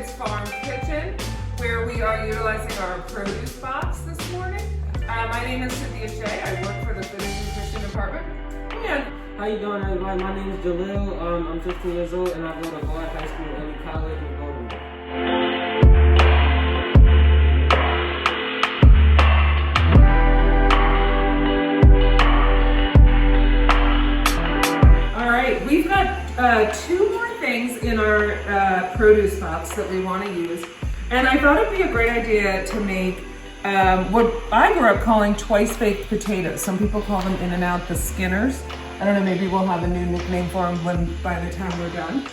Foods Farm Kitchen, where we are utilizing our produce box this morning. My name is Cynthia Shea. I work for the Food and Nutrition Department. And how you doing, everybody? My name is Jalil. I'm 15 years old, and I go to Boyd High School, early college in Baltimore. All right, we've got two more things in our produce box that we want to use, and I thought it'd be a great idea to make what I grew up calling twice-baked potatoes. Some people call them in and out the skinners. I don't know, maybe we'll have a new nickname for them by the time we're done.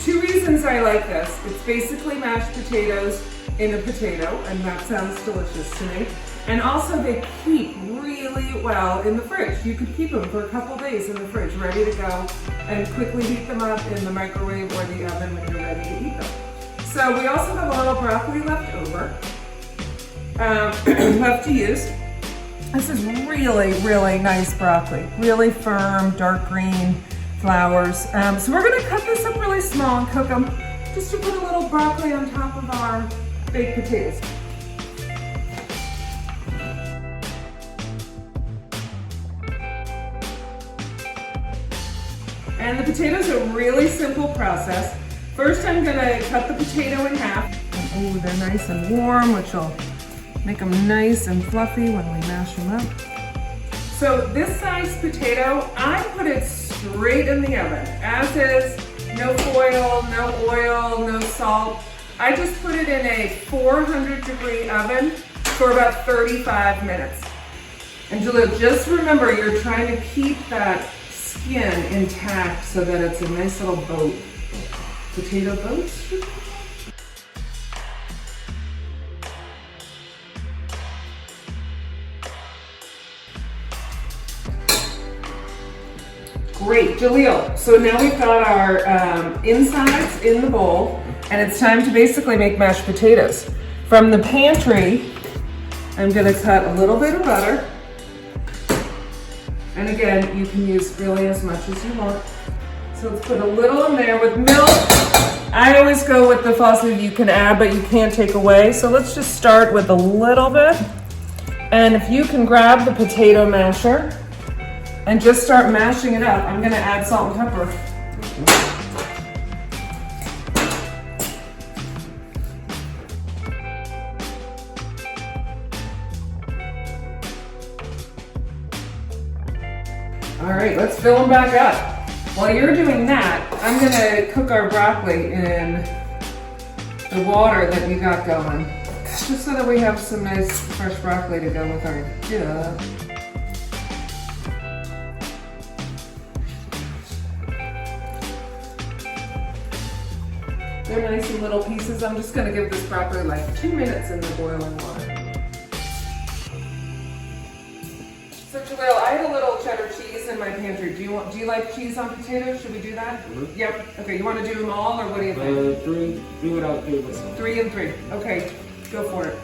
Two reasons I like this. It's basically mashed potatoes in a potato, and that sounds delicious to me. And also they keep really well in the fridge. You could keep them for a couple days in the fridge, ready to go, and quickly heat them up in the microwave or the oven when you're ready to eat them. So we also have a little broccoli left over, left to use. This is really, really nice broccoli. Really firm, dark green flowers. So we're gonna cut this up really small and cook them just to put a little broccoli on top of our baked potatoes. And the potatoes are a really simple process. First, I'm gonna cut the potato in half. Oh, they're nice and warm, which will make them nice and fluffy when we mash them up. So this size potato, I put it straight in the oven, as is, no foil, no oil, no salt. I just put it in a 400-degree oven for about 35 minutes. And Jalil, just remember, you're trying to keep that skin intact so that it's a nice little boat. Potato boats? Great, Jalil. So now we've got our insides in the bowl, and it's time to basically make mashed potatoes. From the pantry, I'm gonna cut a little bit of butter. And again, you can use really as much as you want. So let's put a little in there with milk. I always go with the philosophy you can add, but you can't take away. So let's just start with a little bit. And if you can grab the potato masher and just start mashing it up, I'm gonna add salt and pepper. All right, let's fill them back up. While you're doing that, I'm gonna cook our broccoli in the water that we got going, just so that we have some nice fresh broccoli to go with our dip. They're nice in little pieces. I'm just gonna give this broccoli like 2 minutes in the boiling water. So Jalil, I had a little cheddar cheese in my pantry. Do you like cheese on potatoes? Should we do that? Mm-hmm. Yep. Okay, you want to do them all, or what do you think? Three without three. 3 and 3. Okay, go for it.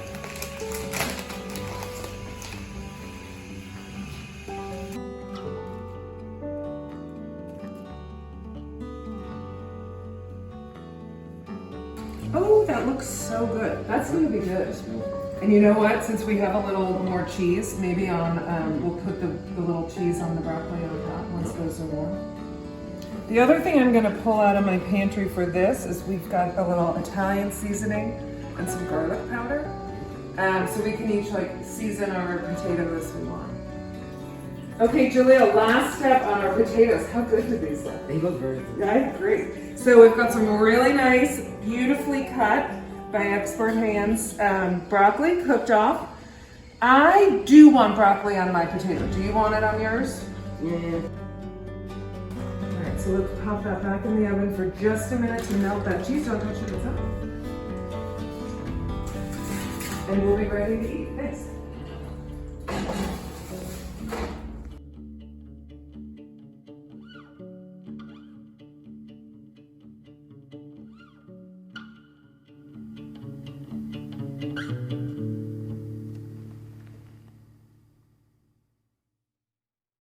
Oh, that looks so good. That's gonna be good. And you know what? Since we have a little more cheese, maybe on we'll put the little cheese on the broccoli on top once those are warm. The other thing I'm gonna pull out of my pantry for this is we've got a little Italian seasoning and some garlic powder. So we can each like season our potatoes as we want. Okay, Jalil, last step on our potatoes. How good do these look? They look very good. Right? Great. So we've got some really nice, beautifully cut by expert hands broccoli cooked off. I do want broccoli on my potato. Do you want it on yours? Yeah. All right, so let's pop that back in the oven for just a minute to melt that cheese. Don't touch it, it's up. And we'll be ready to eat. Thanks.